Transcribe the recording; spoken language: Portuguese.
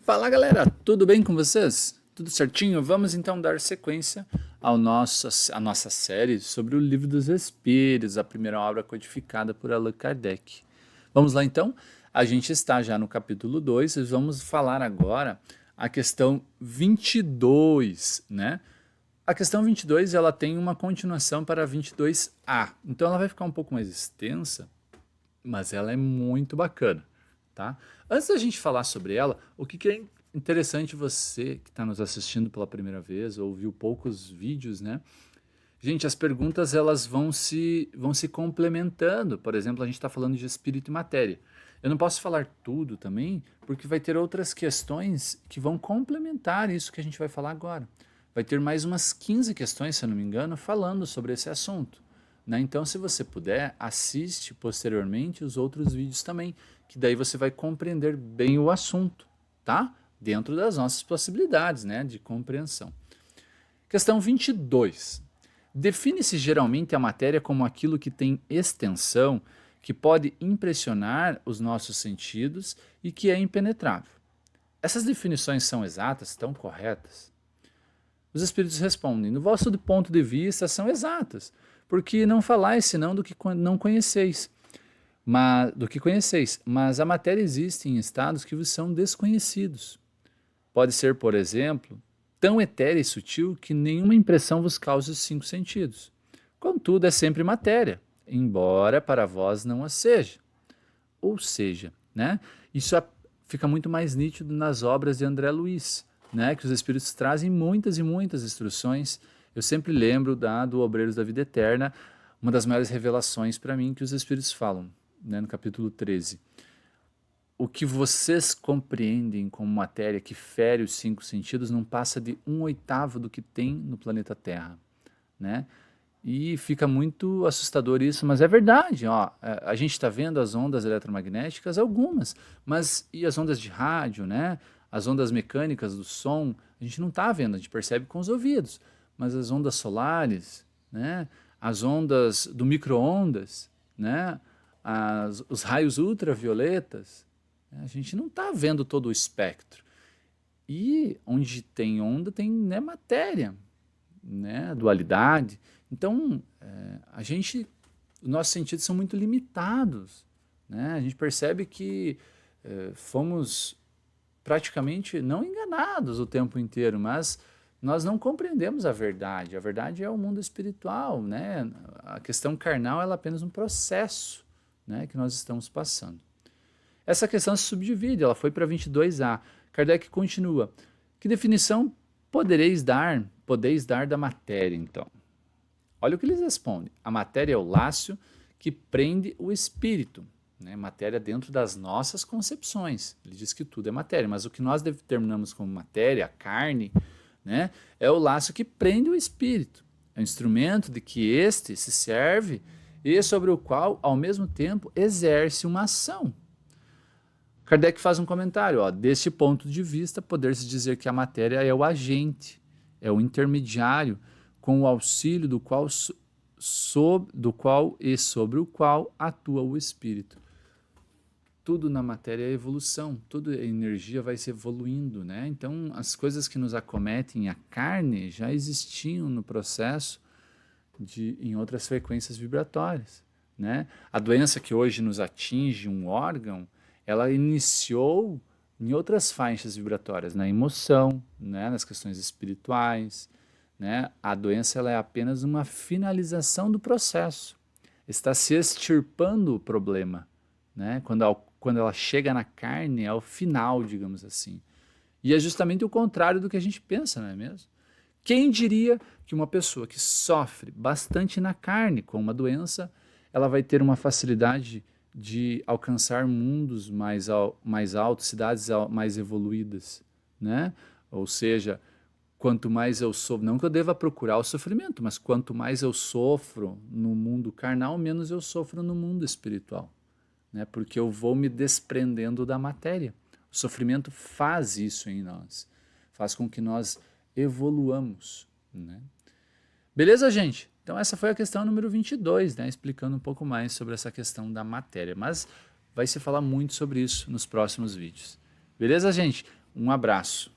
Fala galera, tudo bem com vocês? Tudo certinho? Vamos então dar sequência à nossa série sobre o Livro dos Espíritos, a primeira obra codificada por Allan Kardec. Vamos lá então? A gente está já no capítulo 2 e vamos falar agora a questão 22, né? A questão 22 ela tem uma continuação para a 22A, então ela vai ficar um pouco mais extensa, mas ela é muito bacana, tá? Antes da gente falar sobre ela, o que é interessante você que está nos assistindo pela primeira vez ou viu poucos vídeos, né? Gente, as perguntas elas vão se complementando. Por exemplo, a gente está falando de espírito e matéria. Eu não posso falar tudo também, porque vai ter outras questões que vão complementar isso que a gente vai falar agora. Vai ter mais umas 15 questões, se eu não me engano, falando sobre esse assunto. Né? Então, se você puder, assiste posteriormente os outros vídeos também, que daí você vai compreender bem o assunto, tá? Dentro das nossas possibilidades, né, de compreensão. Questão 22. Define-se geralmente a matéria como aquilo que tem extensão, que pode impressionar os nossos sentidos e que é impenetrável. Essas definições são exatas, estão corretas? Os espíritos respondem: no vosso ponto de vista são exatas, porque não falais senão do que não conheceis, mas a matéria existe em estados que vos são desconhecidos. Pode ser, por exemplo, tão etérea e sutil que nenhuma impressão vos cause os 5 sentidos. Contudo, é sempre matéria, embora para vós não a seja. Ou seja, né, isso fica muito mais nítido nas obras de André Luiz, né, que os espíritos trazem muitas e muitas instruções. Eu sempre lembro do Obreiros da Vida Eterna, uma das maiores revelações para mim que os espíritos falam, né, no capítulo 13. O que vocês compreendem como matéria que fere os 5 sentidos não passa de 1/8 do que tem no planeta Terra, né? E fica muito assustador isso, mas é verdade, ó. A gente está vendo as ondas eletromagnéticas, algumas, mas e as ondas de rádio, né? As ondas mecânicas do som, a gente não está vendo, a gente percebe com os ouvidos, mas as ondas solares, né? As ondas do micro-ondas, né? Os raios ultravioletas, a gente não está vendo todo o espectro. E onde tem onda tem, né, matéria, né, dualidade. Então, os nossos sentidos são muito limitados. Né? A gente percebe que fomos praticamente não enganados o tempo inteiro, mas nós não compreendemos a verdade. A verdade é o mundo espiritual. Né? A questão carnal ela é apenas um processo, né, que nós estamos passando. Essa questão se subdivide, ela foi para 22A. Kardec continua. Que definição podeis dar da matéria, então? Olha o que eles respondem. A matéria é o laço que prende o espírito. Né? Matéria dentro das nossas concepções. Ele diz que tudo é matéria, mas o que nós determinamos como matéria, a carne, né, é o laço que prende o espírito. É um instrumento de que este se serve e sobre o qual, ao mesmo tempo, exerce uma ação. Kardec faz um comentário, ó, deste ponto de vista, poder-se dizer que a matéria é o agente, é o intermediário, com o auxílio do qual e sobre o qual atua o espírito. Tudo na matéria é evolução, toda a energia vai se evoluindo, né? Então, as coisas que nos acometem a carne já existiam no processo em outras frequências vibratórias, né? A doença que hoje nos atinge um órgão, ela iniciou em outras faixas vibratórias, na emoção, né, nas questões espirituais. Né? A doença ela é apenas uma finalização do processo. Está se extirpando o problema. Né? Quando ela chega na carne, é o final, digamos assim. E é justamente o contrário do que a gente pensa, não é mesmo? Quem diria que uma pessoa que sofre bastante na carne com uma doença, ela vai ter uma facilidade de alcançar mundos mais altos, cidades mais evoluídas, né? Ou seja, quanto mais eu sofro, não que eu deva procurar o sofrimento, mas quanto mais eu sofro no mundo carnal, menos eu sofro no mundo espiritual, né? Porque eu vou me desprendendo da matéria. O sofrimento faz isso em nós, faz com que nós evoluamos, né? Beleza, gente? Então essa foi a questão número 22, né, explicando um pouco mais sobre essa questão da matéria, mas vai se falar muito sobre isso nos próximos vídeos. Beleza, gente? Um abraço.